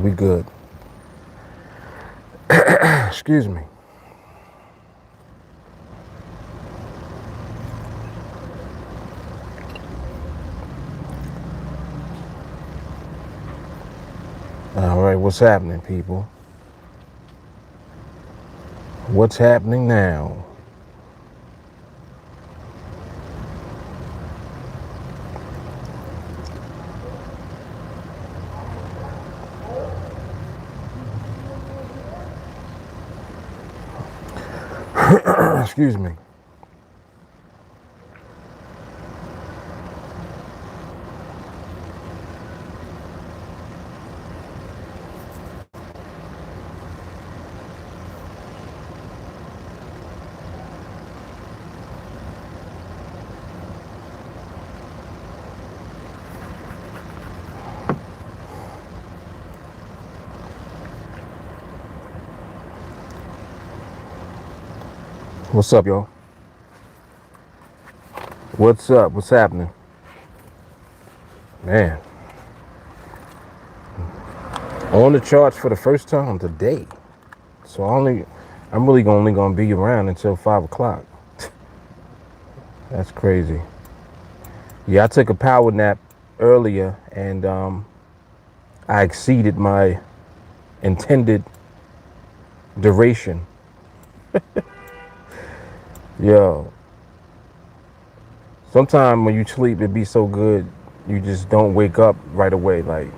we good. Excuse me. All right, what's happening, people? What's happening now? Excuse me. What's up, y'all? What's up? What's happening? Man. On the charts for the first time today. So I'm really only gonna be around until 5 o'clock. That's crazy. Yeah, I took a power nap earlier and I exceeded my intended duration. Yo. Sometimes when you sleep it be so good you just don't wake up right away. Like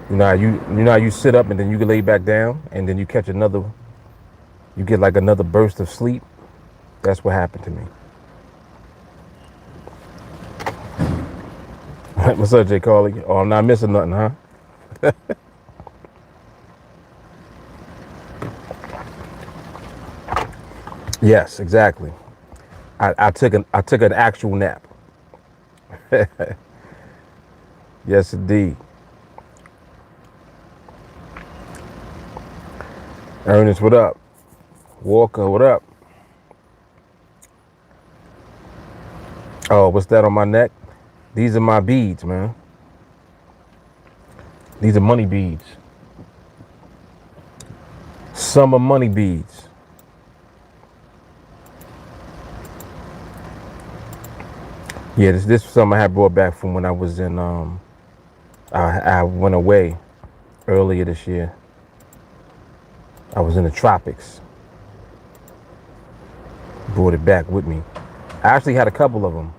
you sit up and then you can lay back down and then you get like another burst of sleep. That's what happened to me. What's up, Jay Carly? Oh, I'm not missing nothing, huh? Yes, exactly. I took an actual nap. Yes, indeed. Ernest, what up? Walker, what up? Oh, what's that on my neck? These are my beads, man. These are money beads. Summer money beads. Yeah, this is something I had brought back from when I was in I went away earlier this year. I was in the tropics. Brought it back with me. I actually had a couple of them.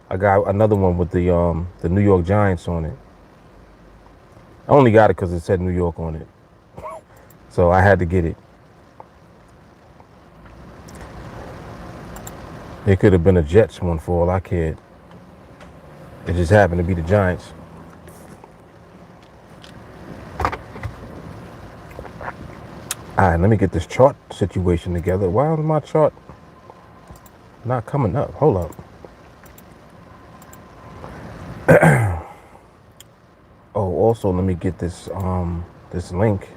I got another one with the New York Giants on it. I only got it because it said New York on it. So I had to get it. It could have been a Jets one for all I cared. It just happened to be the Giants. All right, let me get this chart situation together. Why is my chart not coming up? Hold up. Oh, also let me get this this link.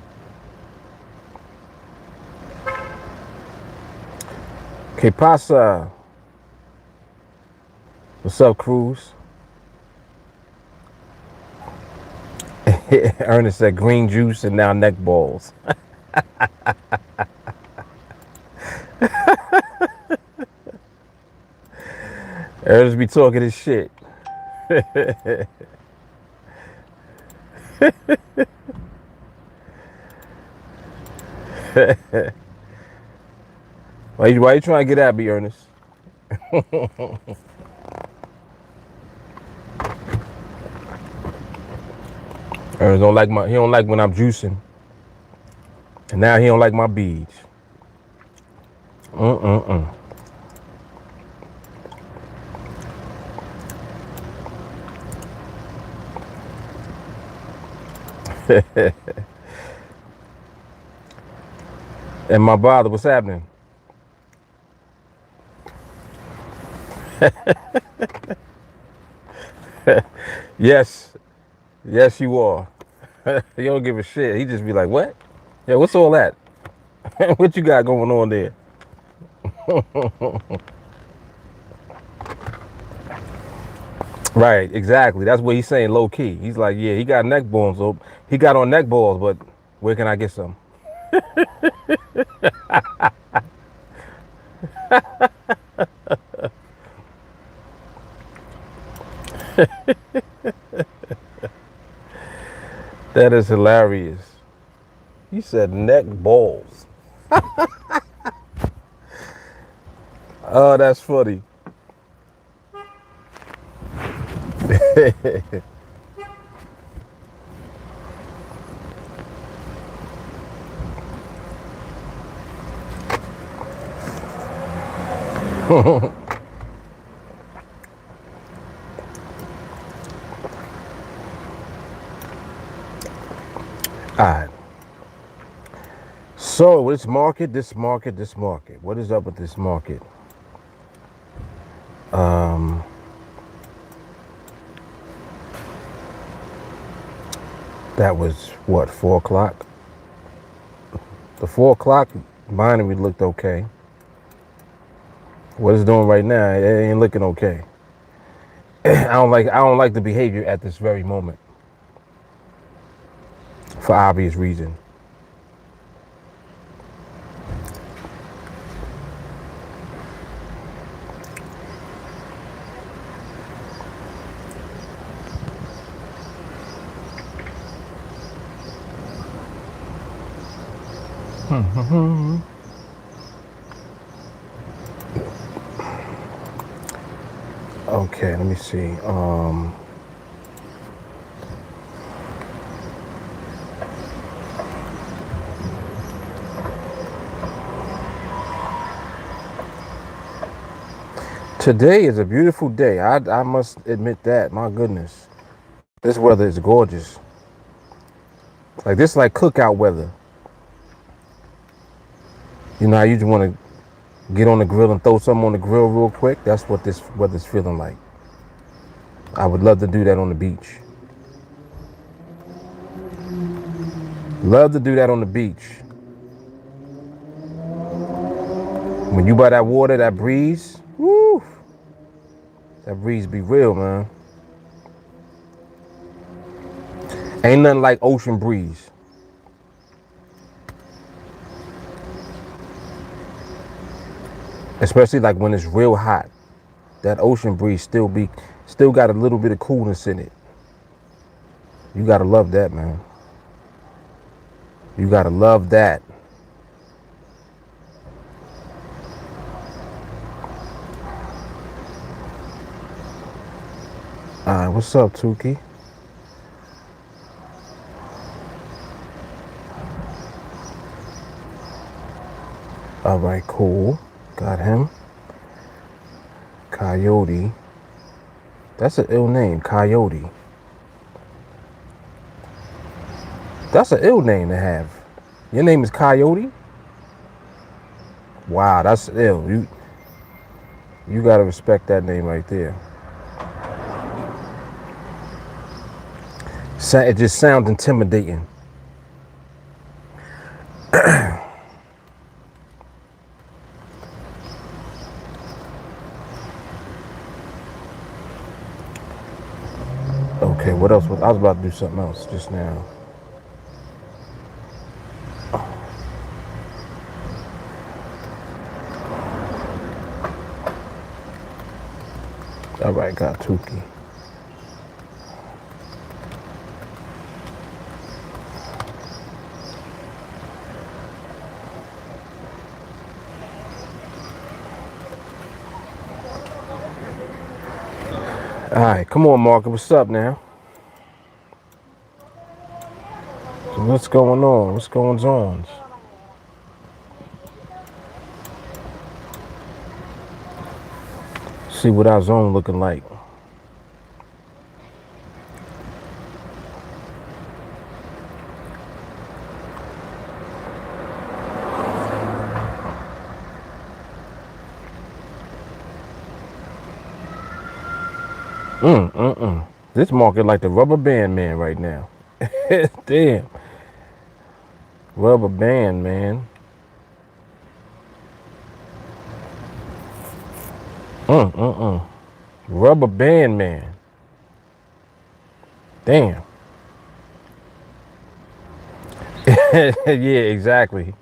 Que pasa? What's up, Cruz? Ernest said green juice and now neck balls. Ernest be talking his shit. Why you trying to get at me, Ernest? Ernest he don't like when I'm juicing. And now he don't like my beads. And my brother, what's happening? Yes, you are. He don't give a shit. He just be like, what? Yeah, what's all that? What you got going on there? Right, exactly. That's what he's saying low key. He's like, yeah, he got neck balls. So he got on neck balls, but where can I get some? That is hilarious. He said neck balls. Oh, that's funny. All right. So this market, this market, this market. What is up with this market? That was what, 4 o'clock? The 4 o'clock binary looked okay. What it's doing right now, it ain't looking okay. I don't like the behavior at this very moment. For obvious reason. Okay, let me see. Today is a beautiful day. I must admit that. My goodness, this weather is gorgeous. Like this, is like cookout weather. You know how you just want to get on the grill and throw something on the grill real quick? That's what this weather's feeling like. I would love to do that on the beach. Love to do that on the beach. When you by that water, that breeze, woo, that breeze be real, man. Ain't nothing like ocean breeze. Especially like when it's real hot. That ocean breeze still got a little bit of coolness in it. You gotta love that, man. You gotta love that. Alright, what's up, Tuki? Alright, cool. Got him. Coyote. That's an ill name, Coyote. That's an ill name to have. Your name is Coyote? Wow, that's ill. You gotta respect that name right there. It just sounds intimidating. Okay, what else? I was about to do something else just now. All right, got Tuki. All right, come on, Market. What's up now? So what's going on? What's going on? See what our zone looking like. This market like the rubber band man right now. Damn. Rubber band man. Rubber band man. Damn. Yeah, exactly.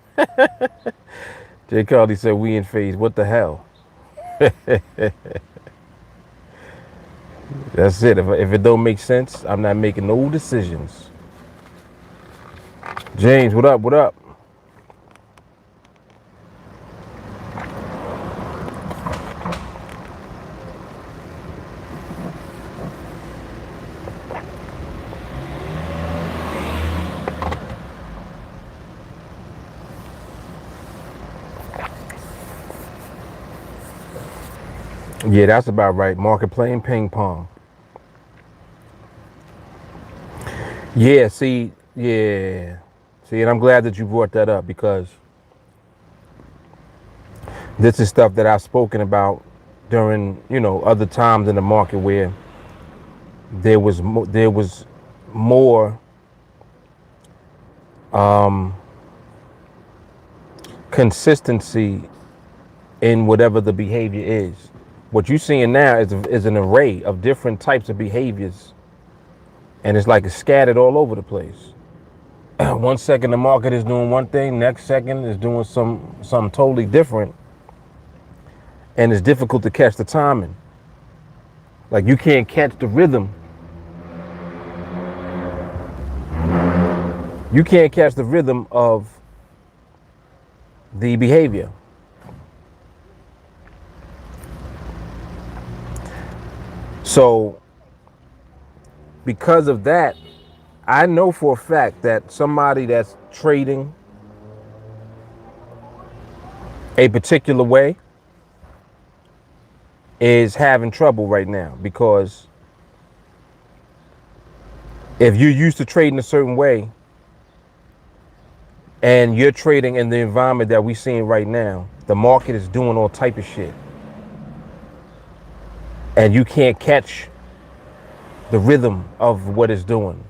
Jay Carly said we in phase. What the hell? That's it. If it don't make sense, I'm not making no decisions. James, what up? What up? Yeah, that's about right. Market playing ping pong. Yeah, see, yeah. See, and I'm glad that you brought that up because this is stuff that I've spoken about during, other times in the market where there was more consistency in whatever the behavior is. What you're seeing now is an array of different types of behaviors, and it's like it's scattered all over the place. One second the market is doing one thing, next second is doing something totally different, and it's difficult to catch the timing. Like you can't catch the rhythm. You can't catch the rhythm of the behavior. So because of that, I know for a fact that somebody that's trading a particular way is having trouble right now, because if you're used to trading a certain way and you're trading in the environment that we're seeing right now, the market is doing all type of shit and you can't catch the rhythm of what it's doing.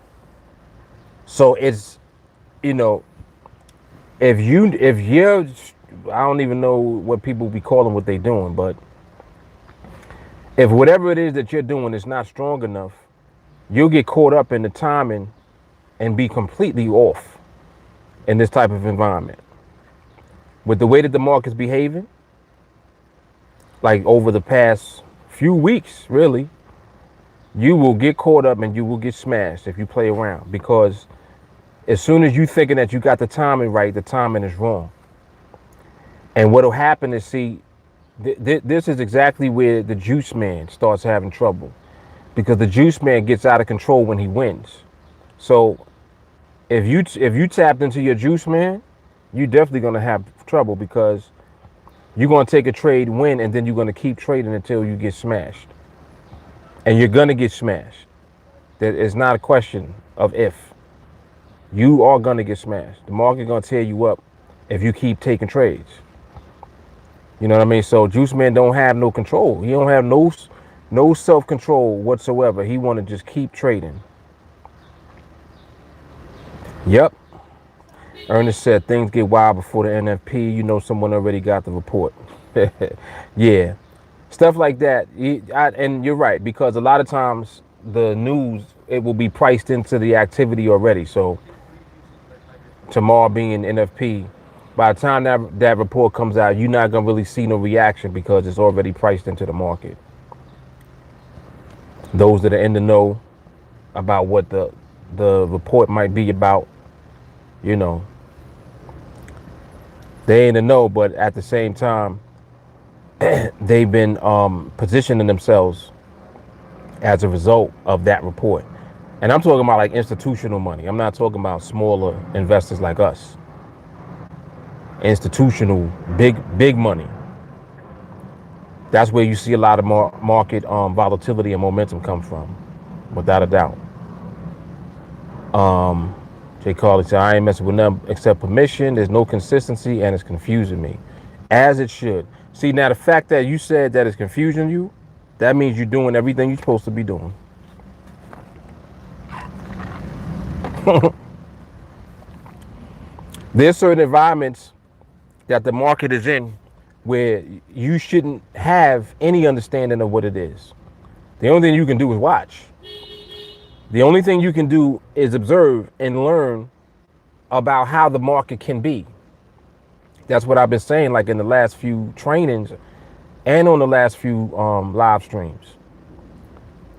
So it's, you know, if you're, I don't even know what people be calling what they doing, but if whatever it is that you're doing is not strong enough, you'll get caught up in the timing and be completely off in this type of environment. With the way that the market's behaving, like over the past few weeks, really, you will get caught up and you will get smashed if you play around, because as soon as you thinking that you got the timing right, the timing is wrong. And what'll happen is, see, this is exactly where the juice man starts having trouble, because the juice man gets out of control when he wins. So if you tapped into your juice man, you're definitely gonna have trouble, because you're gonna take a trade, win, and then you're gonna keep trading until you get smashed. And you're gonna get smashed. That is not a question of if. You are gonna get smashed. The market gonna tear you up if you keep taking trades. You know what I mean? So Juice Man don't have no control. He don't have no self-control whatsoever. He want to just keep trading. Yep. Ernest said things get wild before the NFP. You know someone already got the report. Yeah. Stuff like that. And you're right, because a lot of times the news, it will be priced into the activity already. So tomorrow being NFP, by the time that report comes out, you're not going to really see no reaction, because it's already priced into the market. Those that are in the know about what the report might be about, you know, they ain't in the know, but at the same time, they've been positioning themselves as a result of that report. And I'm talking about like institutional money. I'm not talking about smaller investors like us. Institutional, big money. That's where you see a lot of market volatility and momentum come from, without a doubt. Jay Carly said, I ain't messing with nothing except permission. There's no consistency and it's confusing me. As it should. See, now the fact that you said that it's confusing you, that means you're doing everything you're supposed to be doing. There's certain environments that the market is in where you shouldn't have any understanding of what it is. The only thing you can do is watch. The only thing you can do is observe and learn about how the market can be. That's what I've been saying, like in the last few trainings and on the last few live streams.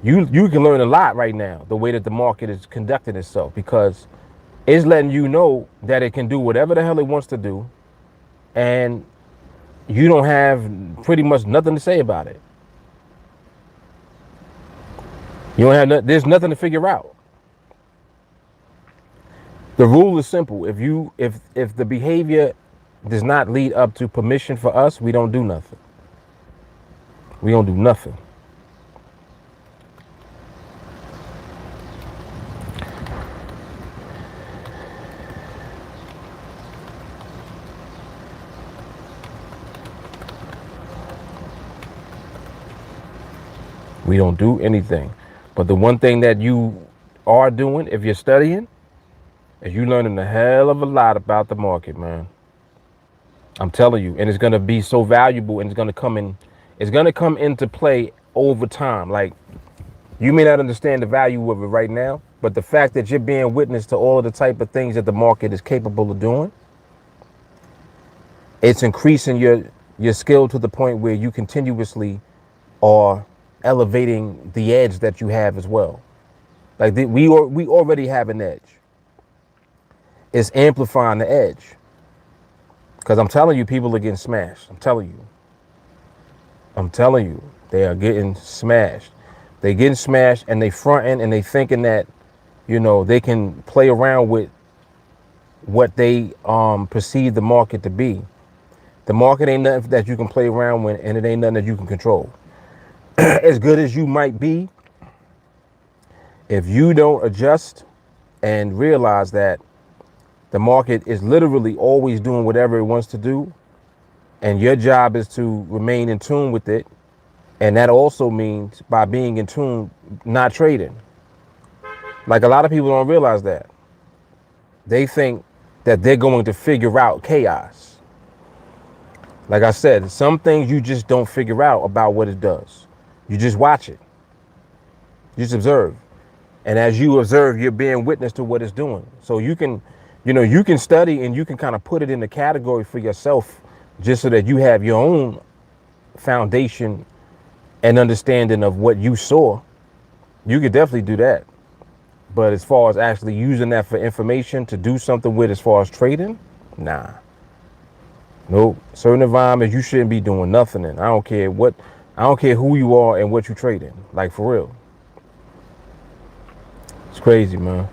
You can learn a lot right now, the way that the market is conducting itself, because it's letting you know that it can do whatever the hell it wants to do, and you don't have pretty much nothing to say about it. You don't have there's nothing to figure out. The rule is simple. If the behavior does not lead up to permission for us, we don't do nothing. We don't do nothing. We don't do anything. But the one thing that you are doing, if you're studying, is you learning a hell of a lot about the market, man. I'm telling you, and it's gonna be so valuable, and it's gonna come into play over time. Like, you may not understand the value of it right now, but the fact that you're being witness to all of the type of things that the market is capable of doing, it's increasing your skill to the point where you continuously are elevating the edge that you have as well. Like we already have an edge. It's amplifying the edge. Because I'm telling you, people are getting smashed. I'm telling you, they are getting smashed. They getting smashed, and they fronting, and they thinking that, they can play around with what they perceive the market to be. The market ain't nothing that you can play around with, and it ain't nothing that you can control. As good as you might be, if you don't adjust and realize that the market is literally always doing whatever it wants to do, and your job is to remain in tune with it, and that also means, by being in tune, not trading. Like, a lot of people don't realize that. They think that they're going to figure out chaos. Like I said, some things you just don't figure out about what it does. You just watch it. You just observe. And as you observe, you're being witness to what it's doing. So you can study, and you can kind of put it in the category for yourself, just so that you have your own foundation and understanding of what you saw. You could definitely do that. But as far as actually using that for information to do something with, as far as trading, nah. Nope. Certain environments you shouldn't be doing nothing in. I don't care who you are and what you trading. Like, for real. It's crazy, man.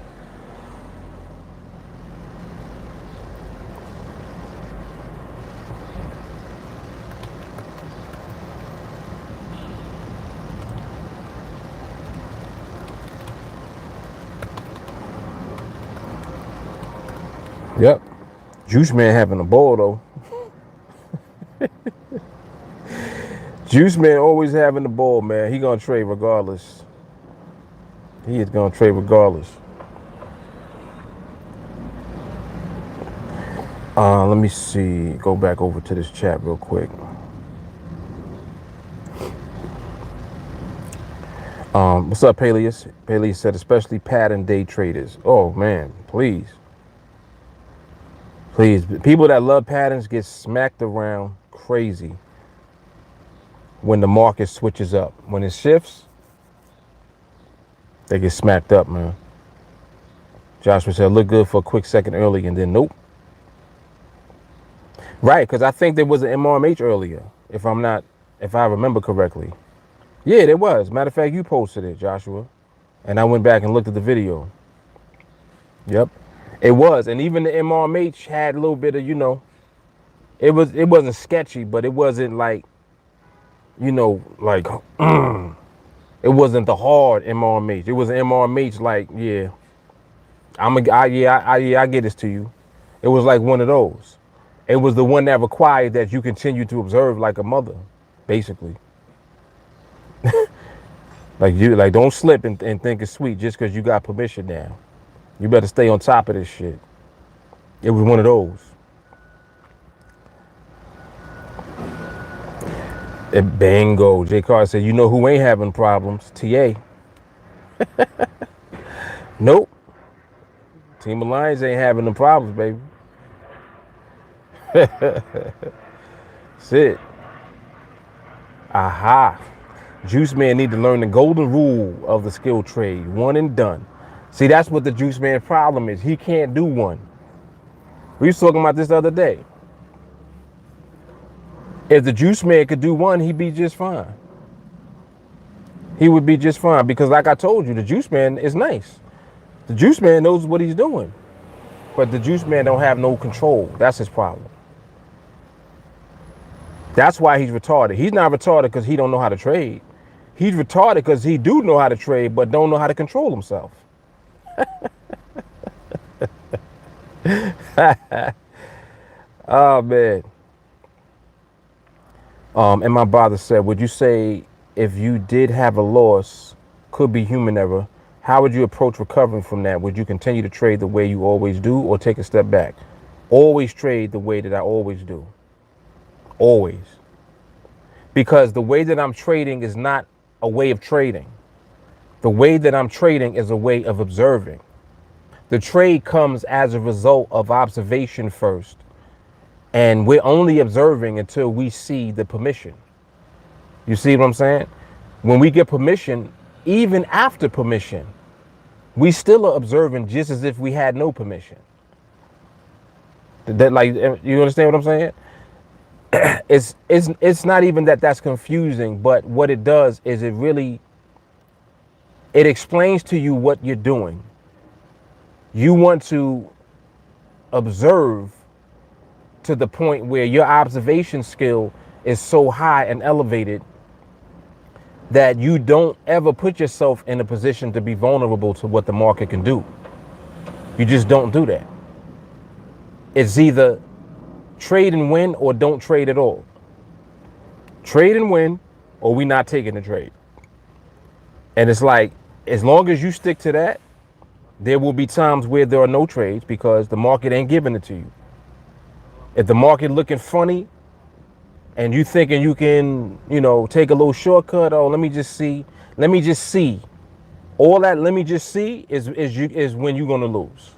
Yep. Juice Man having a ball, though. Juice Man always having the ball, man. He gonna trade regardless. He is gonna trade regardless. Let me see. Go back over to this chat real quick. What's up, Peleus? Peleus said, especially pattern day traders. Oh man, please. Please. People that love patterns get smacked around crazy when the market switches up. When it shifts, they get smacked up, man. Joshua said, look good for a quick second early, and then nope. Right, because I think there was an MRMH earlier, if I remember correctly. Yeah, there was. Matter of fact, you posted it, Joshua. And I went back and looked at the video. Yep. It was. And even the MRMH had a little bit of, it wasn't sketchy, but it wasn't like, like, it wasn't the hard MRMH. It was an MRMH like, yeah, I get this to you. It was like one of those. It was the one that required that you continue to observe like a mother, basically. Like don't slip and think it's sweet just because you got permission now. You better stay on top of this shit. It was one of those. Bingo. J. Carr said, you know who ain't having problems? TA. Nope. Team Alliance ain't having the problems, baby. That's it. Aha. Juice Man need to learn the golden rule of the skill trade. One and done. See, that's what the Juice Man problem is. He can't do one. We was talking about this the other day. If the Juice Man could do one, he'd be just fine. He would be just fine because like I told you, the Juice Man is nice. The Juice Man knows what he's doing. But the Juice Man don't have no control. That's his problem. That's why he's retarded. He's not retarded because he don't know how to trade. He's retarded because he do know how to trade, but don't know how to control himself. Oh, man. And my brother said, would you say if you did have a loss, could be human error, how would you approach recovering from that? Would you continue to trade the way you always do or take a step back? Always trade the way that I always do. Always. Because the way that I'm trading is not a way of trading. The way that I'm trading is a way of observing. The trade comes as a result of observation first. And we're only observing until we see the permission. You see what I'm saying? When we get permission, even after permission, we still are observing just as if we had no permission. That, like, you understand what I'm saying? It's not even that that's confusing, but what it does is it explains to you what you're doing. You want to observe to the point where your observation skill is so high and elevated that you don't ever put yourself in a position to be vulnerable to what the market can do. You just don't do that. It's either trade and win or don't trade at all. Trade and win or we not taking the trade. And it's like, as long as you stick to that, there will be times where there are no trades because the market ain't giving it to you. If the market looking funny and you thinking you can, take a little shortcut, let me just see. All that let me just see is when you're gonna lose.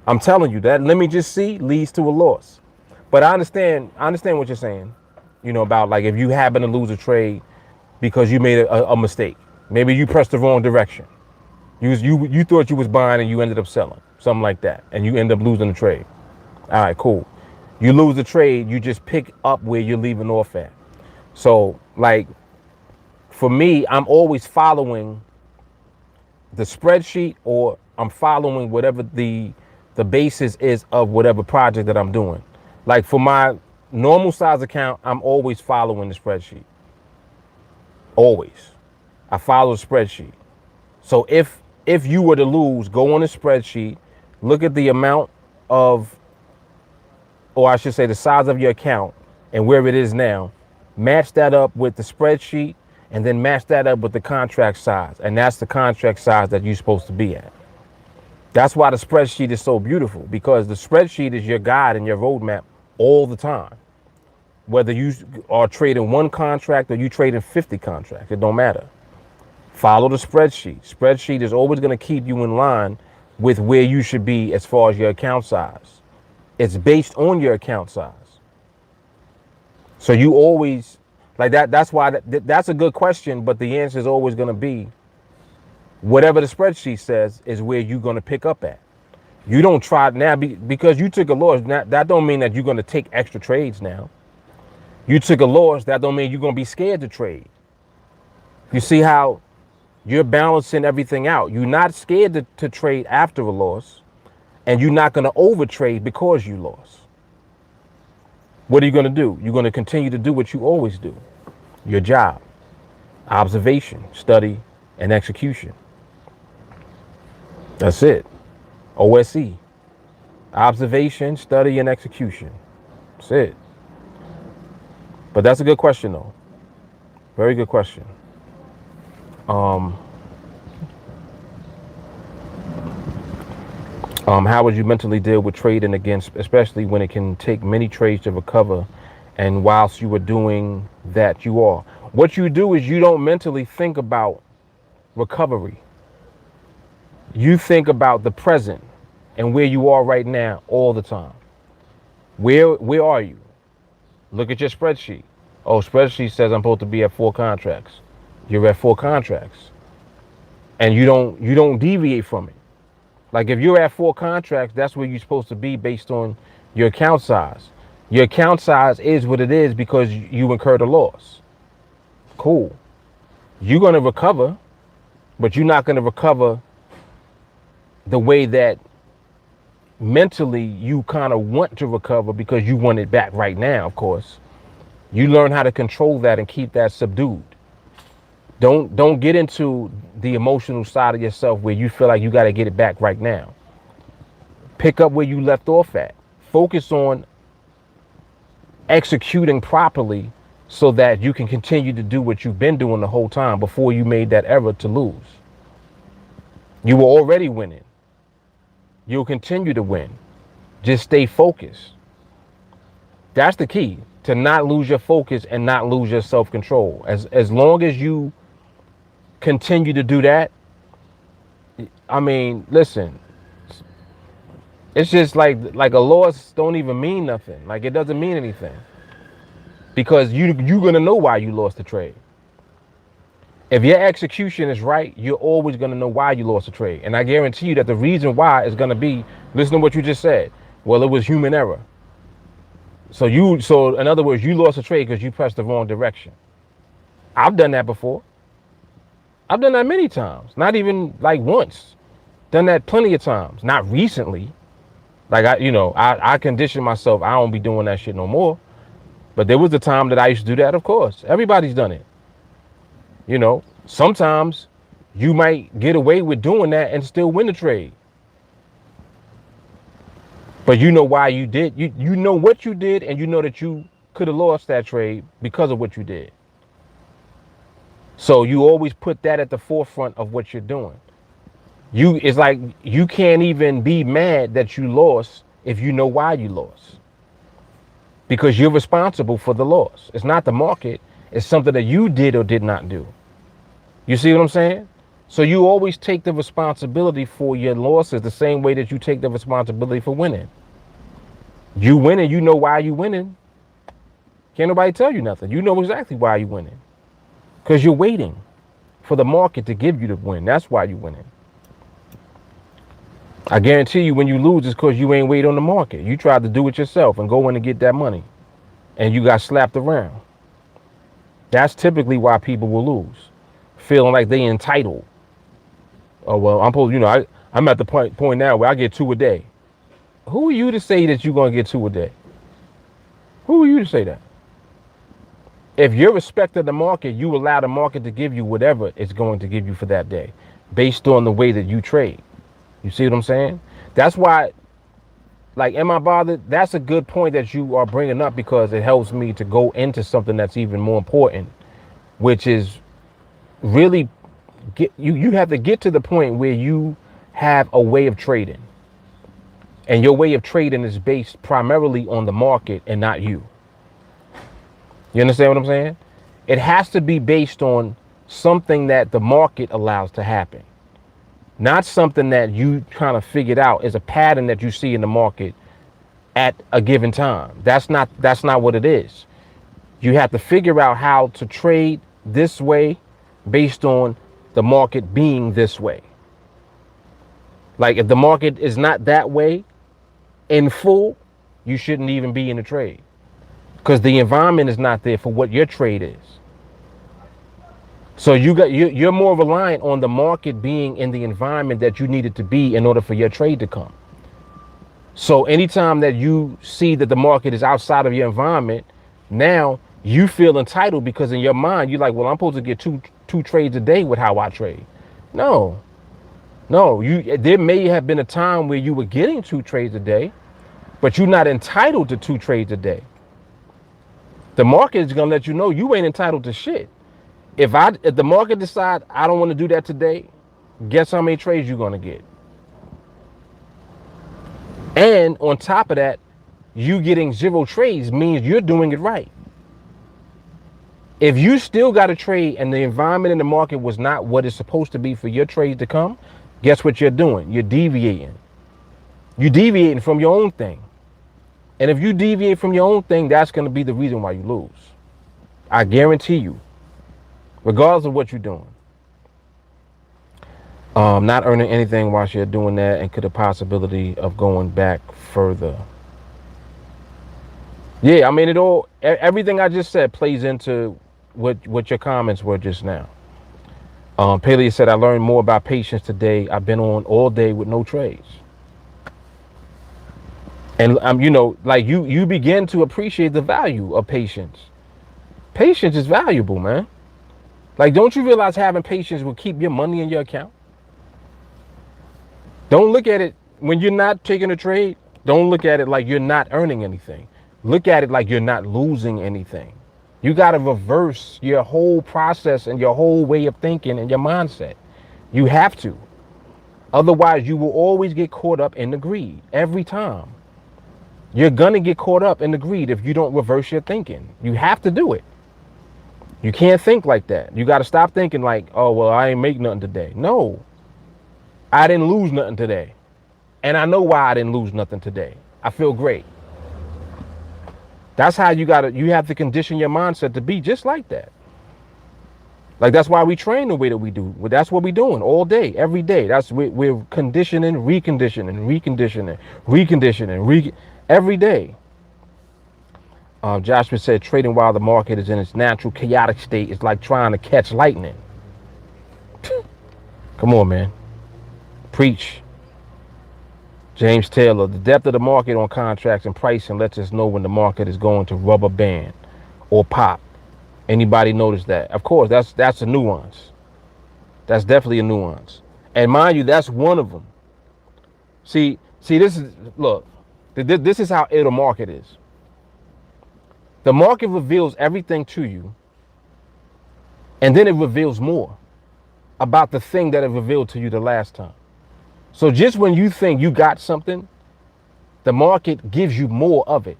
I'm telling you that let me just see leads to a loss. But I understand what you're saying, about like if you happen to lose a trade because you made a mistake. Maybe you pressed the wrong direction. You thought you was buying and you ended up selling, something like that, and you end up losing the trade. All right, cool. You lose the trade, you just pick up where you're leaving off at. So, like, for me, I'm always following the spreadsheet or I'm following whatever the basis is of whatever project that I'm doing. Like for my normal size account, I'm always following the spreadsheet. Always. I follow the spreadsheet. So if you were to lose, go on the spreadsheet, look at the amount of, or I should say the size of your account and where it is now, match that up with the spreadsheet and then match that up with the contract size. And that's the contract size that you're supposed to be at. That's why the spreadsheet is so beautiful, because the spreadsheet is your guide and your roadmap all the time. Whether you are trading one contract or you trading 50 contracts, it don't matter. Follow the spreadsheet. Spreadsheet is always going to keep you in line with where you should be as far as your account size. It's based on your account size. So you always, like that, that's why that's a good question, but the answer is always going to be whatever the spreadsheet says is where you're going to pick up at. You don't try now because you took a loss. That don't mean that you're going to take extra trades now. You took a loss. That don't mean you're going to be scared to trade. You see how you're balancing everything out. You're not scared to trade after a loss, and you're not going to overtrade because you lost. What are you going to do? You're going to continue to do what you always do. Your job, observation, study, and execution. That's it. OSE. Observation, study, and execution. That's it. But that's a good question, though. Very good question. How would you mentally deal with trading against, especially when it can take many trades to recover, and whilst you are doing that, you are. What you do is you don't mentally think about recovery. You think about the present and where you are right now all the time. Where are you? Look at your spreadsheet. Oh, spreadsheet says I'm supposed to be at 4 contracts. You're at 4 contracts. And you don't deviate from it. Like if you're at 4 contracts, that's where you're supposed to be based on your account size. Your account size is what it is because you incurred a loss. Cool. You're going to recover, but you're not going to recover the way that mentally you kind of want to recover because you want it back right now, of course. You learn how to control that and keep that subdued. Don't get into the emotional side of yourself where you feel like you got to get it back right now. Pick up where you left off at. Focus on executing properly so that you can continue to do what you've been doing the whole time before you made that error to lose. You were already winning. You'll continue to win. Just stay focused. That's the key, to not lose your focus and not lose your self-control. As long as you continue to do that, I mean, listen, it's just like a loss don't even mean nothing. Like it doesn't mean anything because you're gonna know why you lost the trade. If your execution is right, you're always gonna know why you lost the trade. And I guarantee you that the reason why is gonna be, listen to what you just said. Well, it was human error. So in other words, you lost a trade because you pressed the wrong direction. I've done that before. I've done that many times, not even like once. Done that plenty of times, not recently. Like I conditioned myself. I don't be doing that shit no more. But there was a time that I used to do that. Of course, everybody's done it. Sometimes you might get away with doing that and still win the trade. But you know why you did. You know what you did, and you know that you could have lost that trade because of what you did. So you always put that at the forefront of what you're doing. It's like you can't even be mad that you lost if you know why you lost. Because you're responsible for the loss. It's not the market. It's something that you did or did not do. You see what I'm saying? So you always take the responsibility for your losses the same way that you take the responsibility for winning. You winning, you know why you winning. Can't nobody tell you nothing. You know exactly why you winning. Because you're waiting for the market to give you the win. That's why you're winning. I guarantee you when you lose, it's because you ain't wait on the market. You tried to do it yourself and go in and get that money. And you got slapped around. That's typically why people will lose. Feeling like they entitled. Oh, well, I'm at the point now where I get 2 a day. Who are you to say that you're going to get 2 a day? Who are you to say that? If you're respecting the market, you allow the market to give you whatever it's going to give you for that day based on the way that you trade. You see what I'm saying? That's why, like, am I bothered? That's a good point that you are bringing up because it helps me to go into something that's even more important, which is really you have to get to the point where you have a way of trading. And your way of trading is based primarily on the market and not you. You understand what I'm saying? It has to be based on something that the market allows to happen. Not something that you kind of figured out is a pattern that you see in the market at a given time. That's not what it is. You have to figure out how to trade this way based on the market being this way. Like if the market is not that way in full, you shouldn't even be in the trade. Because the environment is not there for what your trade is. So you're more reliant on the market being in the environment that you need it to be in order for your trade to come. So anytime that you see that the market is outside of your environment, now you feel entitled because in your mind you're like, well, I'm supposed to get two trades a day with how I trade. No, there may have been a time where you were getting 2 trades a day, but you're not entitled to 2 trades a day. The market is going to let you know you ain't entitled to shit. If the market decides I don't want to do that today, guess how many trades you're going to get? And on top of that, you getting 0 trades means you're doing it right. If you still got a trade and the environment in the market was not what it's supposed to be for your trades to come, guess what you're doing? You're deviating. You're deviating from your own thing. And if you deviate from your own thing, that's going to be the reason why you lose. I guarantee you, regardless of what you're doing. Not earning anything while you're doing that, and could the possibility of going back further. Yeah, I mean, everything I just said plays into what your comments were just now. Paley said, I learned more about patience today. I've been on all day with no trades. And you know, like you begin to appreciate the value of patience. Patience is valuable, man. Like, don't you realize having patience will keep your money in your account? Don't look at it when you're not taking a trade. Don't look at it like you're not earning anything. Look at it like you're not losing anything. You got to reverse your whole process and your whole way of thinking and your mindset. You have to. Otherwise, you will always get caught up in the greed every time. You're going to get caught up in the greed if you don't reverse your thinking. You have to do it. You can't think like that. You got to stop thinking like, oh, well, I ain't make nothing today. No, I didn't lose nothing today. And I know why I didn't lose nothing today. I feel great. That's how you have to condition your mindset to be just like that. Like, that's why we train the way that we do. That's what we're doing all day, every day. We're conditioning, reconditioning, every day. Joshua said, trading while the market is in its natural chaotic state is like trying to catch lightning. Come on, man. Preach. James Taylor, the depth of the market on contracts and pricing lets us know when the market is going to rubber band or pop. Anybody notice that? Of course, that's a nuance. That's definitely a nuance. And mind you, that's one of them. See, this is, look, this is how the market is. The market reveals everything to you, and then it reveals more about the thing that it revealed to you the last time. So just when you think you got something, the market gives you more of it.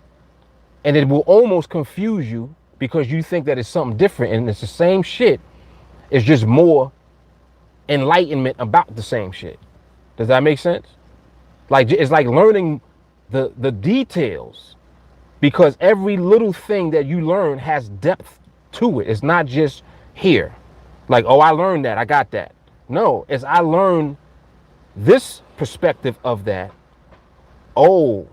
And it will almost confuse you because you think that it's something different and it's the same shit. It's just more enlightenment about the same shit. Does that make sense? Like, it's like learning the details, because every little thing that you learn has depth to it. It's not just here. Like, oh, I learned that, I got that. No, it's I learned this perspective of that. Oh,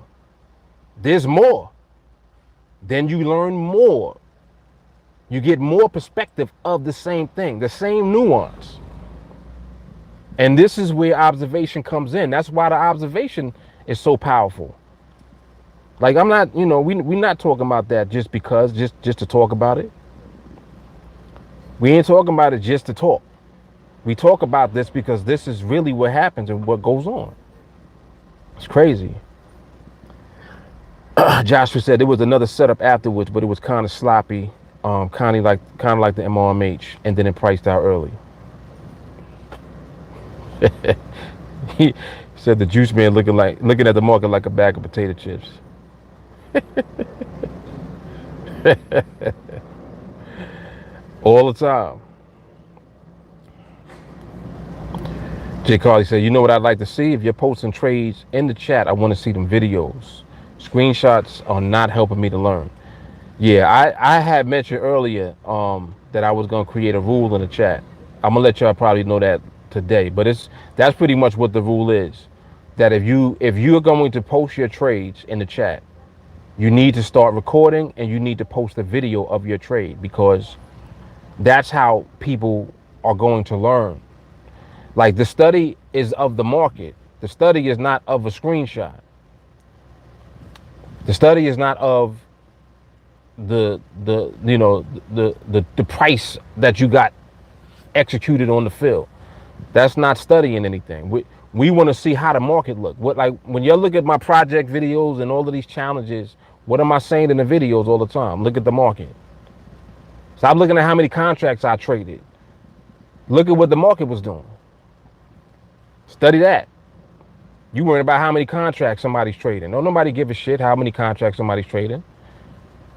there's more. Then you learn more. You get more perspective of the same thing, the same nuance. And this is where observation comes in. That's why the observation is so powerful. Like, I'm not, you know, we're not talking about that just because, just to talk about it. We ain't talking about it just to talk. We talk about this because this is really what happens and what goes on. It's crazy. Joshua said there was another setup afterwards, but it was kind of sloppy, kind of like the MRMH, and then it priced out early. He said the juice man looking at the market like a bag of potato chips. All the time. Jay Carly said, you know what I'd like to see? If you're posting trades in the chat, I want to see them videos. Screenshots are not helping me to learn. Yeah, I had mentioned earlier that I was going to create a rule in the chat. I'm going to let y'all probably know that today. But that's pretty much what the rule is. That if you're going to post your trades in the chat, you need to start recording and you need to post a video of your trade, because that's how people are going to learn. Like, the study is of the market. The study is not of a screenshot. The study is not of the price that you got executed on the field. That's not studying anything. We want to see how the market look. Like, when you look at my project videos and all of these challenges, what am I saying in the videos all the time? Look at the market. Stop looking at how many contracts I traded. Look at what the market was doing. Study that. You worrying about how many contracts somebody's trading. Don't nobody give a shit how many contracts somebody's trading.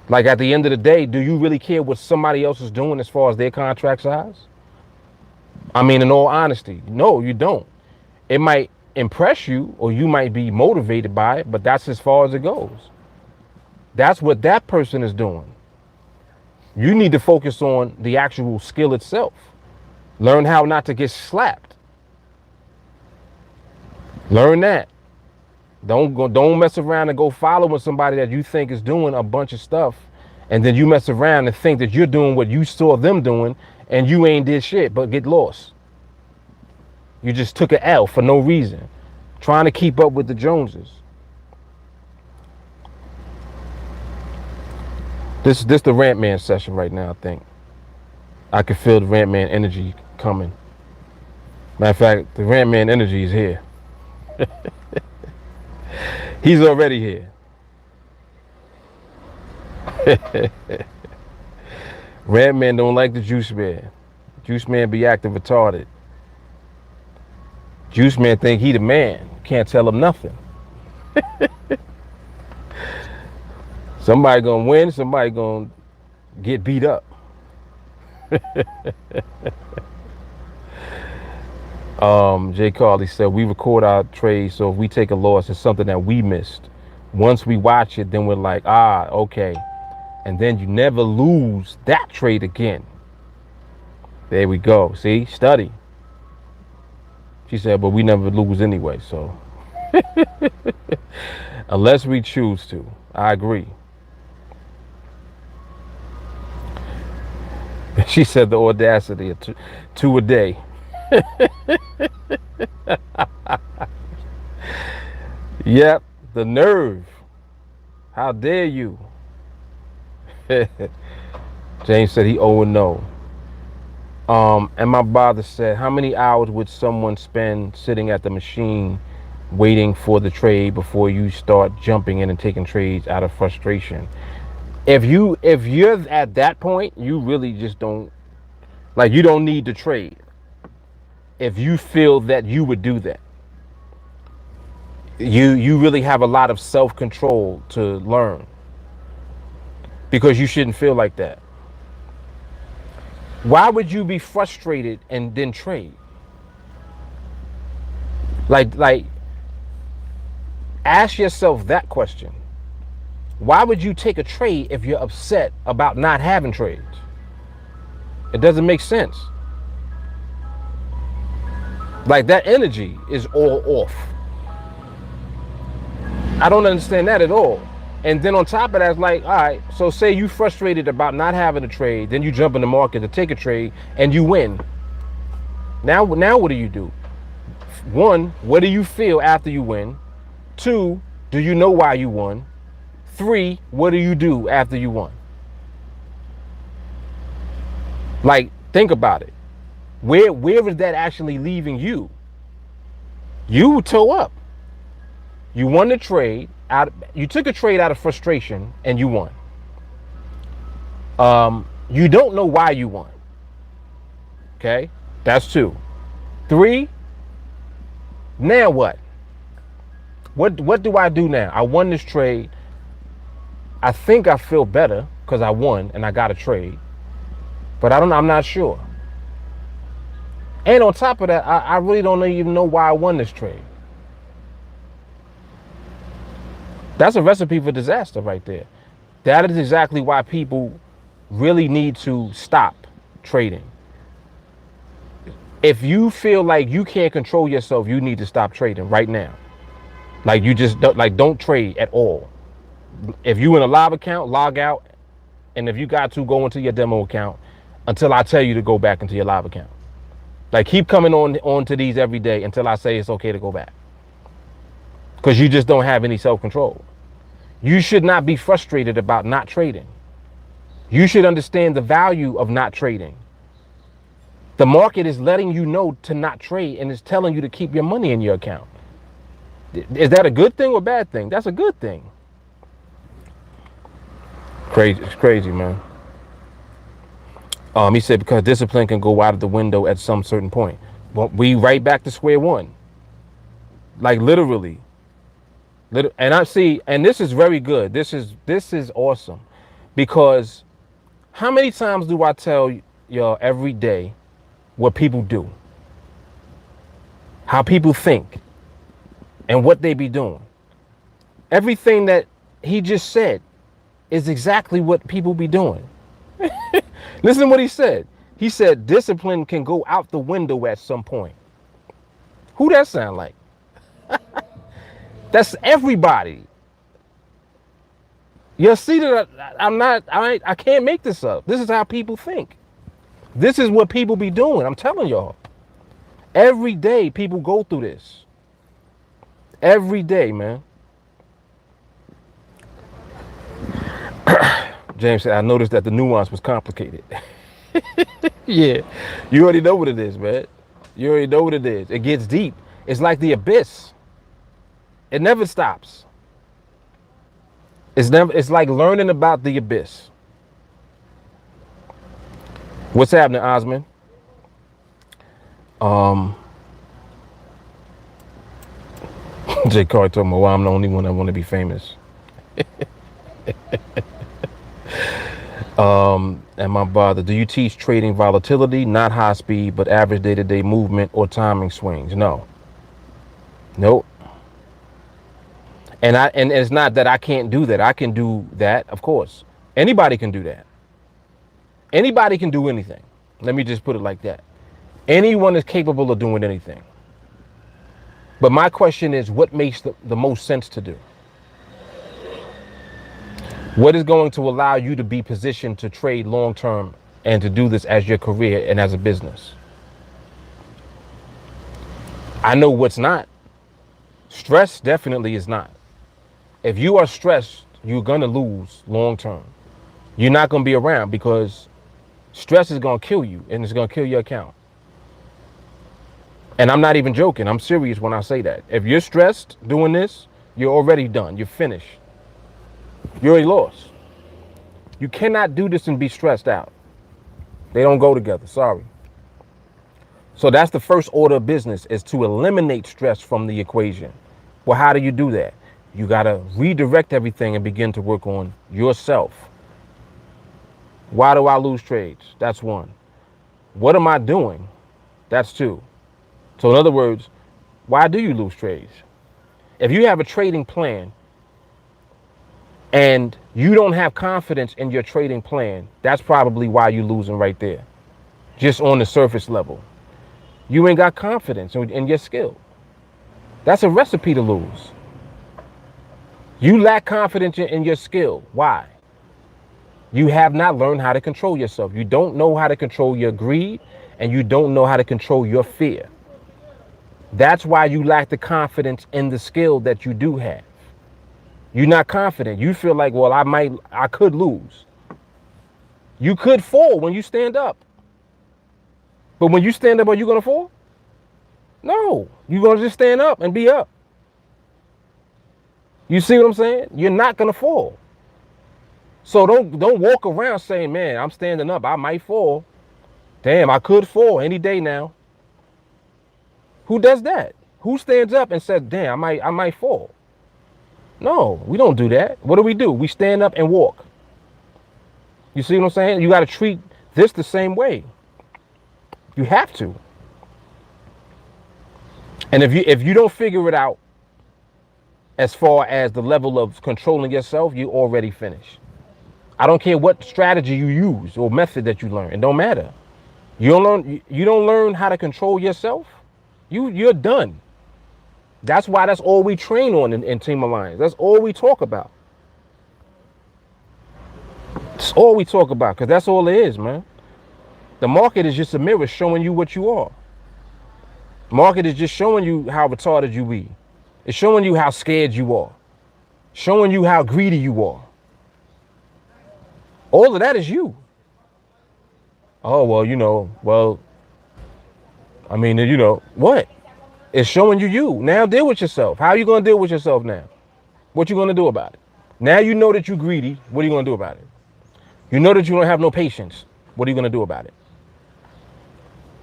Like, at the end of the day, do you really care what somebody else is doing as far as their contract size? I mean, in all honesty, no, you don't. It might impress you or you might be motivated by it, but that's as far as it goes. That's what that person is doing. You need to focus on the actual skill itself. Learn how not to get slapped. Learn that. Don't mess around and go following somebody that you think is doing a bunch of stuff, and then you mess around and think that you're doing what you saw them doing, and you ain't did shit but get lost. You just took an L for no reason, trying to keep up with the Joneses. This the Rant Man session right now. I think I can feel the Rant Man energy coming. Matter of fact, the Rant Man energy is here. He's already here. Rant Man don't like the Juice Man. Juice Man be acting retarded. Juice Man think he the man. Can't tell him nothing. Somebody gonna win, somebody gonna get beat up. Jay Carly said, we record our trades, so if we take a loss, it's something that we missed. Once we watch it, then we're like, okay. And then you never lose that trade again. There we go. See, study. She said, but we never lose anyway, so. Unless we choose to. I agree. She said the audacity of two a day. Yep, the nerve. How dare you? James said he 0-0. And my father said, how many hours would someone spend sitting at the machine waiting for the trade before you start jumping in and taking trades out of frustration? If you're at that point, you really just don't, like, you don't need to trade. If you feel that you would do that, you really have a lot of self-control to learn, because you shouldn't feel like that. Why would you be frustrated and then trade? Like, ask yourself that question. Why would you take a trade if you're upset about not having trades? It doesn't make sense. Like, that energy is all off. I don't understand that at all. And then on top of that, it's like, all right, so say you frustrated about not having a trade, then you jump in the market to take a trade and you win. Now what do you do? One, what do you feel after you win? Two, do you know why you won? Three, what do you do after you won? Like, think about it. Where is that actually leaving you? You toe up. You won the trade. You took a trade out of frustration and you won. You don't know why you won. Okay, that's two. Three, now what? What do I do now? I won this trade. I think I feel better because I won and I got a trade, but I'm not sure. And on top of that, I really don't even know why I won this trade. That's a recipe for disaster right there. That is exactly why people really need to stop trading. If you feel like you can't control yourself, you need to stop trading right now. Like, you just don't trade at all. If you in a live account, log out. And if you got to, go into your demo account until I tell you to go back into your live account. Like, keep coming on to these every day until I say it's okay to go back. Because you just don't have any self-control. You should not be frustrated about not trading. You should understand the value of not trading. The market is letting you know to not trade and is telling you to keep your money in your account. Is that a good thing or bad thing? That's a good thing. Crazy, it's crazy, man. He said because discipline can go out of the window at some certain point. Well, we right back to square one. Like, literally. And I see, and this is very good. This is awesome, because how many times do I tell y'all every day what people do? how people think, and what they be doing. Everything that he just said is exactly what people be doing. Listen to what he said. He said discipline can go out the window at some point. Who that sound like? That's everybody. You see that I can't make this up. This is how people think. This is what people be doing. I'm telling y'all. Every day people go through this. Every day, man. James said, I noticed that the nuance was complicated. Yeah, you already know what it is, man. You already know what it is. It gets deep. It's like the abyss. It never stops. It's like learning about the abyss. What's happening, Osman? Jay Carter told me, well, I'm the only one that want to be famous. And my brother, do you teach trading volatility, not high speed, but average day-to-day movement or timing swings? No. Nope. And it's not that I can't do that. I can do that, of course. Anybody can do that. Anybody can do anything. Let me just put it like that. Anyone is capable of doing anything. But my question is, what makes the most sense to do? What is going to allow you to be positioned to trade long term and to do this as your career and as a business? I know what's not. Stress definitely is not. If you are stressed, you're going to lose long term. You're not going to be around because stress is going to kill you and it's going to kill your account. And I'm not even joking. I'm serious when I say that. If you're stressed doing this, you're already done. You're finished. You already lost. You cannot do this and be stressed out. They don't go together. Sorry. So that's the first order of business, is to eliminate stress from the equation. Well, how do you do that? You got to redirect everything and begin to work on yourself. Why do I lose trades? That's one. What am I doing? That's two. So in other words, why do you lose trades? If you have a trading plan and you don't have confidence in your trading plan, that's probably why you're losing right there. Just on the surface level. You ain't got confidence in your skill. That's a recipe to lose. You lack confidence in your skill. Why? You have not learned how to control yourself. You don't know how to control your greed, and you don't know how to control your fear. That's why you lack the confidence in the skill that you do have. You're not confident. You feel like, well, I could lose. You could fall when you stand up. But when you stand up, are you going to fall? No, you're going to just stand up and be up. You see what I'm saying? You're not going to fall. So don't walk around saying, man, I'm standing up. I might fall. Damn, I could fall any day now. Who does that? Who stands up and says, damn, I might fall? No, we don't do that. What do? We stand up and walk. You see what I'm saying? You got to treat this the same way. You have to. And if you don't figure it out as far as the level of controlling yourself, you already finished. I don't care what strategy you use or method that you learn. It don't matter. You don't learn how to control yourself, you're done. That's why that's all we train on in Team Alliance. That's all we talk about. That's all we talk about, because that's all it is, man. The market is just a mirror showing you what you are. Market is just showing you how retarded you be. It's showing you how scared you are. Showing you how greedy you are. All of that is you. Oh, well, what? It's showing you. Now deal with yourself. How are you going to deal with yourself now? What you going to do about it? Now you know that you're greedy. What are you going to do about it? You know that you don't have no patience. What are you going to do about it?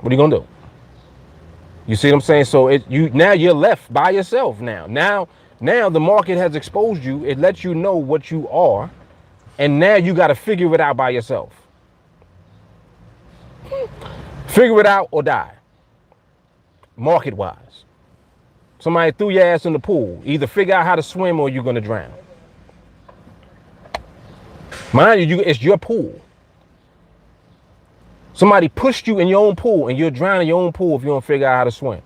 What are you going to do? You see what I'm saying? So now you're left by yourself now. Now the market has exposed you. It lets you know what you are. And now you got to figure it out by yourself. Figure it out or die. Market-wise. Somebody threw your ass in the pool. Either figure out how to swim or you're going to drown. Mind you, it's your pool. Somebody pushed you in your own pool and you're drowning in your own pool if you don't figure out how to swim.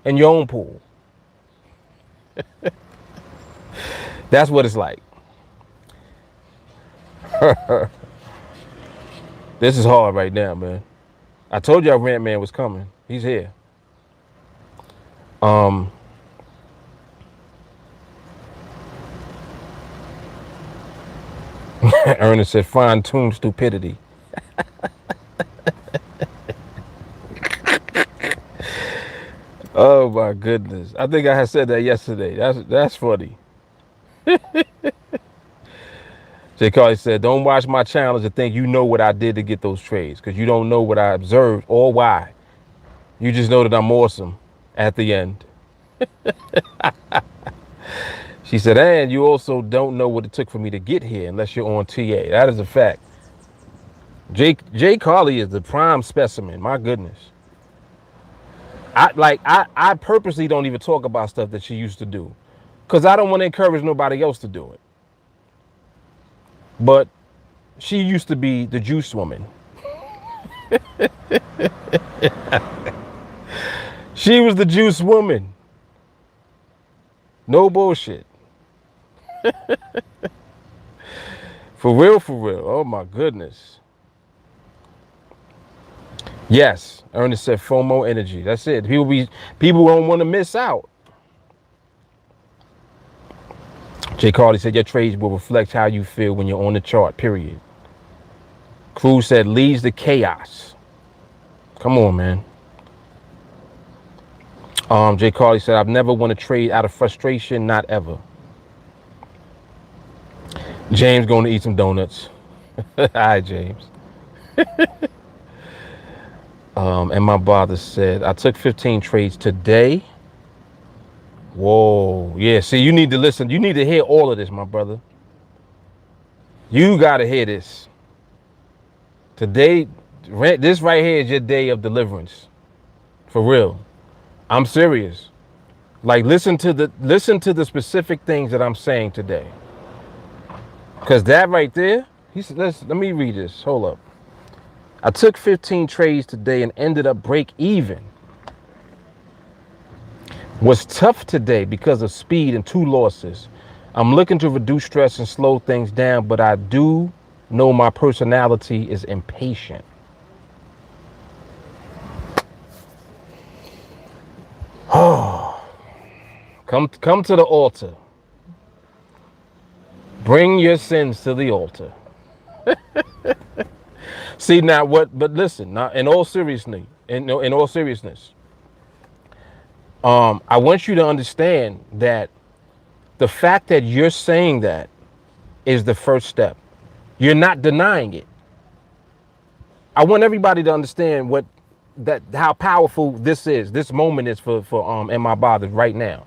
In your own pool. That's what it's like. This is hard right now, man. I told y'all Rant Man was coming. He's here. Ernest said, fine-tune stupidity. Oh my goodness. I think I had said that yesterday. That's funny. Jay Carly said, don't watch my challenge and think you know what I did to get those trades, because you don't know what I observed or why. You just know that I'm awesome at the end. She said, and you also don't know what it took for me to get here unless you're on TA. That is a fact. Jay Carly is the prime specimen. My goodness. I purposely don't even talk about stuff that she used to do, because I don't want to encourage nobody else to do it. But she used to be the juice woman. She was the juice woman. No bullshit. For real, for real. Oh my goodness. Yes, Ernest said FOMO energy. That's it. People don't want to miss out. Jay Carly said your trades will reflect how you feel when you're on the chart, period. Cruz said leads to chaos. Come on, man. Jay Carly said, I've never won a trade out of frustration, not ever. James going to eat some donuts. Hi, James. And my brother said, I took 15 trades today. Whoa. Yeah, see, you need to listen. You need to hear all of this, my brother. You got to hear this. Today, this right here is your day of deliverance. For real. I'm serious. Like, listen to the specific things that I'm saying today. Because that right there, he said, let me read this. Hold up. I took 15 trades today and ended up break even. Was tough today because of speed and 2 losses. I'm looking to reduce stress and slow things down, but I do know my personality is impatient. Oh, come to the altar. Bring your sins to the altar. See now but listen, now in all seriousness, I want you to understand that the fact that you're saying that is the first step. You're not denying it. I want everybody to understand how powerful this moment is for and my bothers right now,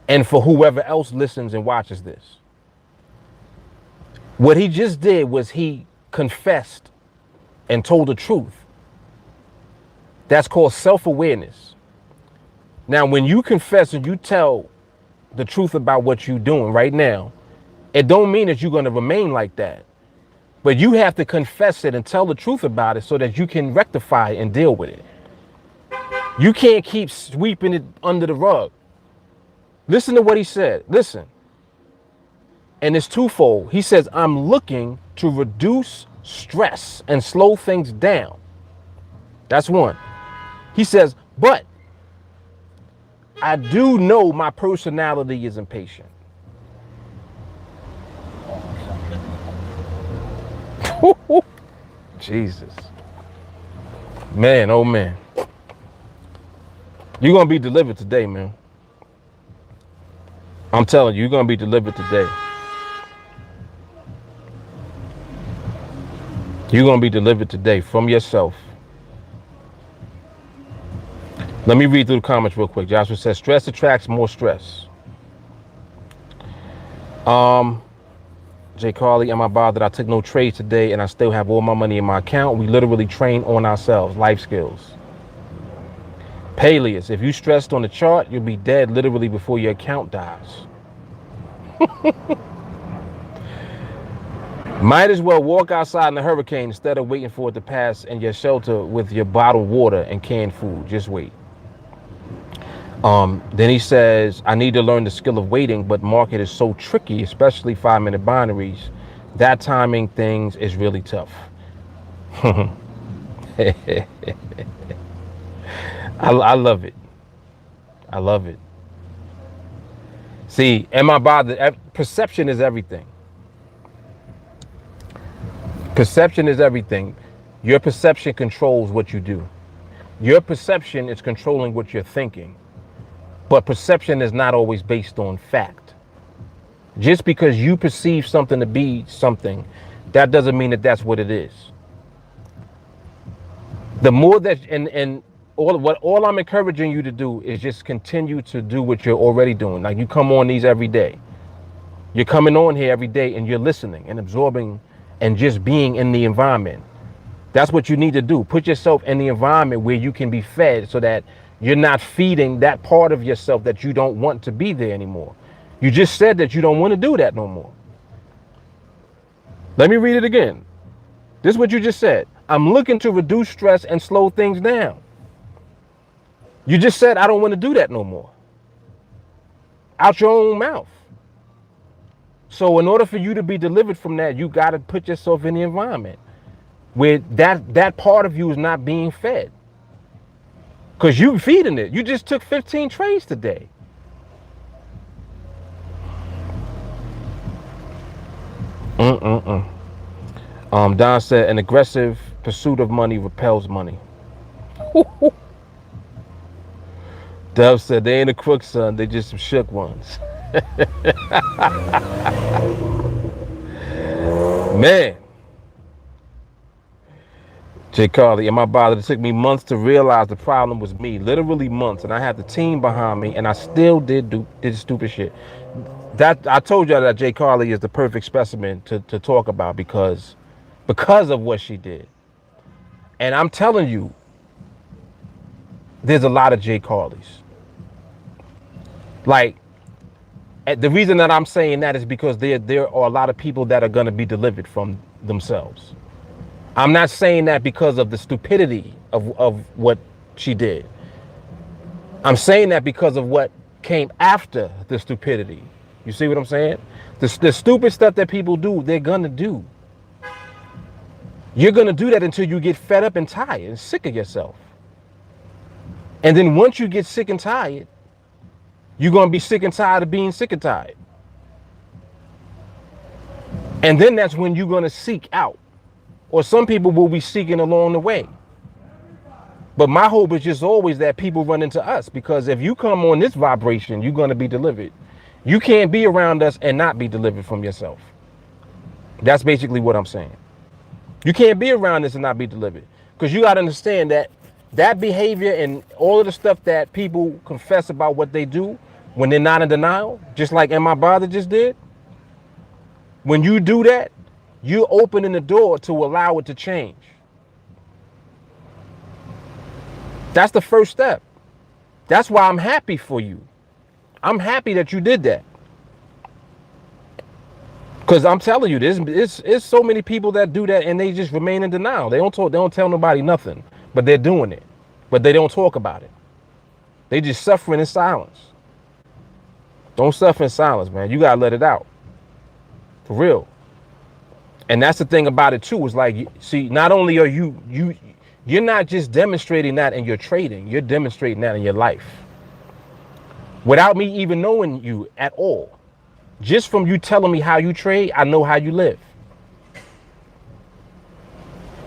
and for whoever else listens and watches this. What he just did was he confessed and told the truth. That's called self-awareness. Now, when you confess and you tell the truth about what you're doing right now, it don't mean that you're going to remain like that. But you have to confess it and tell the truth about it so that you can rectify and deal with it. You can't keep sweeping it under the rug. Listen to what he said. Listen. And it's twofold. He says, I'm looking to reduce stress and slow things down. That's one. He says, but I do know my personality is impatient. Jesus. Man, oh man. You're going to be delivered today, man. I'm telling you, you're going to be delivered today. You're going to be delivered today from yourself. Let me read through the comments real quick. Joshua says, stress attracts more stress. Jay Carly, am I bothered? I took no trades today and I still have all my money in my account. We literally train on ourselves, life skills. Peleus, if you stressed on the chart, you'll be dead literally before your account dies. Might as well walk outside in a hurricane instead of waiting for it to pass in your shelter with your bottled water and canned food. Just wait. Then he says, I need to learn the skill of waiting, but market is so tricky, especially 5-minute binaries. That timing things is really tough. I love it. I love it. See, am I bothered? Perception is everything. Perception is everything. Your perception controls what you do. Your perception is controlling what you're thinking. But perception is not always based on fact. Just because you perceive something to be something, that doesn't mean that that's what it is. The more that, and all I'm encouraging you to do is just continue to do what you're already doing. Like, you come on these every day. You're coming on here every day and you're listening and absorbing and just being in the environment. That's what you need to do. Put yourself in the environment where you can be fed so that you're not feeding that part of yourself that you don't want to be there anymore. You just said that you don't want to do that no more. Let me read it again. This is what you just said. I'm looking to reduce stress and slow things down. You just said, I don't want to do that no more. Out your own mouth. So in order for you to be delivered from that, you got to put yourself in the environment where that part of you is not being fed. Because you feeding it. You just took 15 trades today. Don said, an aggressive pursuit of money repels money. Dove said, they ain't a crook, son. They just some shook ones. Man. Jay Carly, am I bothered? It took me months to realize the problem was me. Literally months. And I had the team behind me, and I still did stupid shit. That I told y'all that Jay Carly is the perfect specimen to talk about because of what she did. And I'm telling you, there's a lot of Jay Carlys. Like, the reason that I'm saying that is because there are a lot of people that are going to be delivered from themselves. I'm not saying that because of the stupidity of what she did. I'm saying that because of what came after the stupidity. You see what I'm saying? The stupid stuff that people do, they're going to do. You're going to do that until you get fed up and tired and sick of yourself. And then once you get sick and tired, you're going to be sick and tired of being sick and tired. And then that's when you're going to seek out. Or some people will be seeking along the way. But my hope is just always that people run into us, because if you come on this vibration, you're going to be delivered. You can't be around us and not be delivered from yourself. That's basically what I'm saying. You can't be around this and not be delivered, because you got to understand that that behavior and all of the stuff that people confess about what they do when they're not in denial, just like Am I Bothered just did. When you do that, you're opening the door to allow it to change. That's the first step. That's why I'm happy for you. I'm happy that you did that. Because I'm telling you, there's so many people that do that and they just remain in denial. They don't tell nobody nothing, but they're doing it. But they don't talk about it. They just suffering in silence. Don't suffer in silence, man. You gotta let it out. For real. And that's the thing about it too, is like, see, not only are you're not just demonstrating that in your trading, you're demonstrating that in your life. Without me even knowing you at all. Just from you telling me how you trade, I know how you live.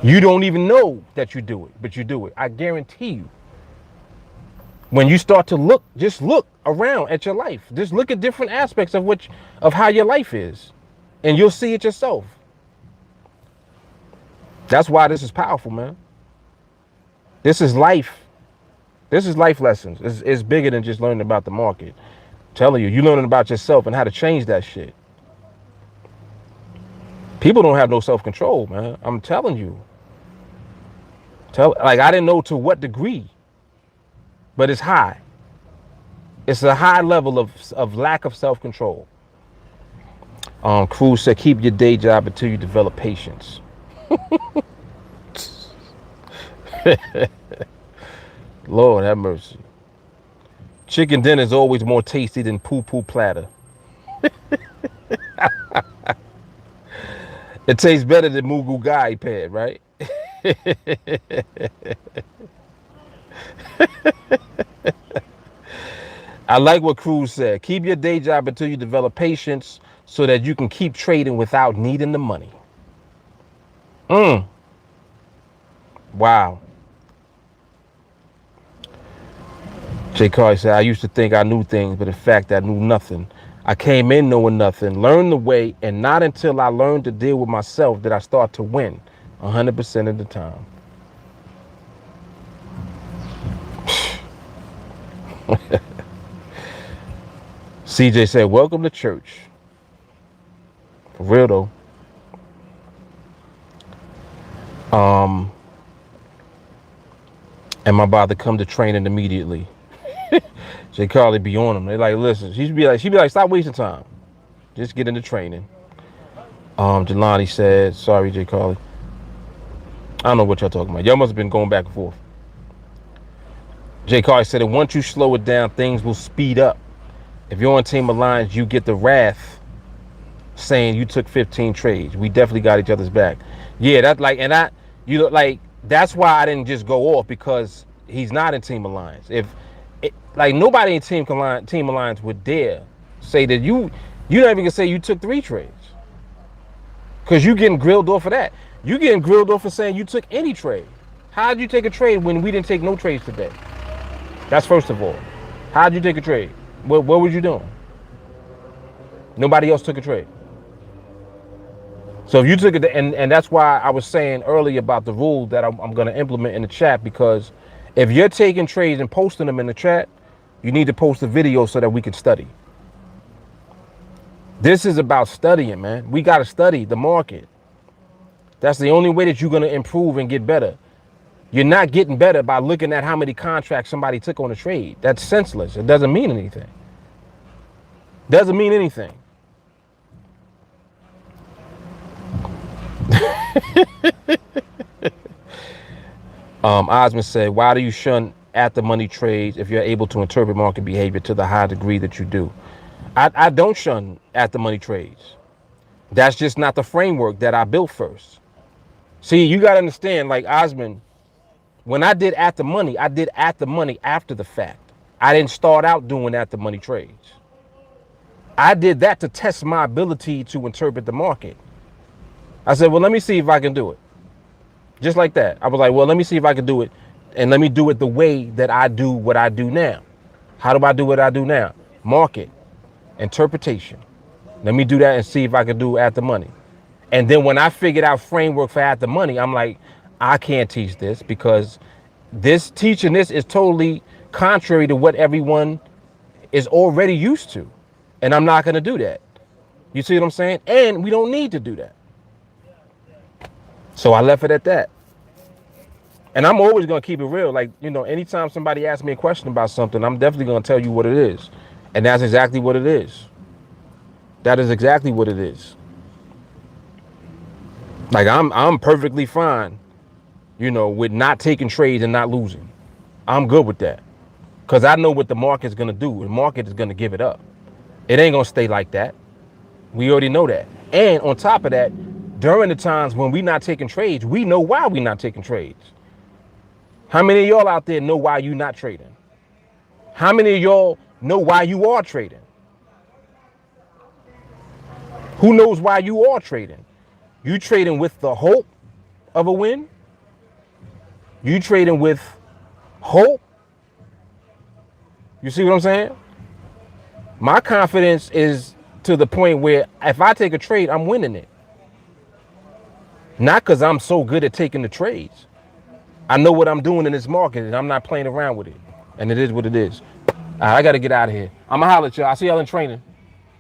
You don't even know that you do it, but you do it. I guarantee you. When you start to look, just look around at your life. Just look at different aspects of how your life is, and you'll see it yourself. That's why this is powerful, man. This is life. This is life lessons. It's bigger than just learning about the market. I'm telling you, you're learning about yourself and how to change that shit. People don't have no self-control, man. I'm telling you. Like, I didn't know to what degree. but it's high. It's a high level of lack of self-control. Cruz said, keep your day job until you develop patience. Lord have mercy. Chicken dinner is always more tasty than poo-poo platter. It tastes better than Mugu Gai pad, right? I like what Cruz said. Keep your day job until you develop patience so that you can keep trading without needing the money. Wow. Jay Carly said, I used to think I knew things, but in fact, I knew nothing. I came in knowing nothing, learned the way, and not until I learned to deal with myself did I start to win 100% of the time. CJ said, welcome to church. For real though. Am I about to come to training immediately? Jay Carly be on them. They like, listen, she'd be like, stop wasting time. Just get into training. Jelani said, sorry, Jay Carly. I don't know what y'all talking about. Y'all must have been going back and forth. Jay Carly said that once you slow it down, things will speed up. If you're on Team Alliance, you get the wrath saying you took 15 trades. We definitely got each other's back. Yeah, that's like, and that's why I didn't just go off, because he's not in Team Alliance. Like nobody in Team Alliance would dare say that you're not even gonna say you took 3 trades, because you getting grilled off for that. You getting grilled off for saying you took any trade. How did you take a trade when we didn't take no trades today? That's first of all. How did you take a trade? What was you doing? Nobody else took a trade. So if you took it, and that's why I was saying earlier about the rule that I'm going to implement in the chat, because if you're taking trades and posting them in the chat, you need to post a video so that we can study. This is about studying, man. We got to study the market. That's the only way that you're going to improve and get better. You're not getting better by looking at how many contracts somebody took on a trade. That's senseless. It doesn't mean anything. Doesn't mean anything. Osmond said, why do you shun at the money trades if you're able to interpret market behavior to the high degree that you do? I don't shun at the money trades. That's just not the framework that I built first. See, you got to understand, like Osmond, when I did at the money, I did at the money after the fact. I didn't start out doing at the money trades. I did that to test my ability to interpret the market. I said, well, let me see if I can do it. Just like that. I was like, well, let me see if I can do it. And let me do it the way that I do what I do now. How do I do what I do now? Market, interpretation. Let me do that and see if I can do at the money. And then when I figured out framework for at the money, I'm like, I can't teach this, because teaching this is totally contrary to what everyone is already used to. And I'm not going to do that. You see what I'm saying? And we don't need to do that. So I left it at that. And I'm always going to keep it real. Like, anytime somebody asks me a question about something, I'm definitely going to tell you what it is. And that's exactly what it is. That is exactly what it is. Like, I'm perfectly fine, with not taking trades and not losing. I'm good with that, because I know what the market's going to do. The market is going to give it up. It ain't going to stay like that. We already know that. And on top of that, during the times when we not taking trades, we know why we not taking trades. How many of y'all out there know why you not trading? How many of y'all know why you are trading? Who knows why you are trading? You trading with the hope of a win? You trading with hope? You see what I'm saying? My confidence is to the point where if I take a trade, I'm winning it. Not because I'm so good at taking the trades. I know what I'm doing in this market, and I'm not playing around with it. And it is what it is. All right, I got to get out of here. I'm going to holler at y'all. I'll see y'all in training.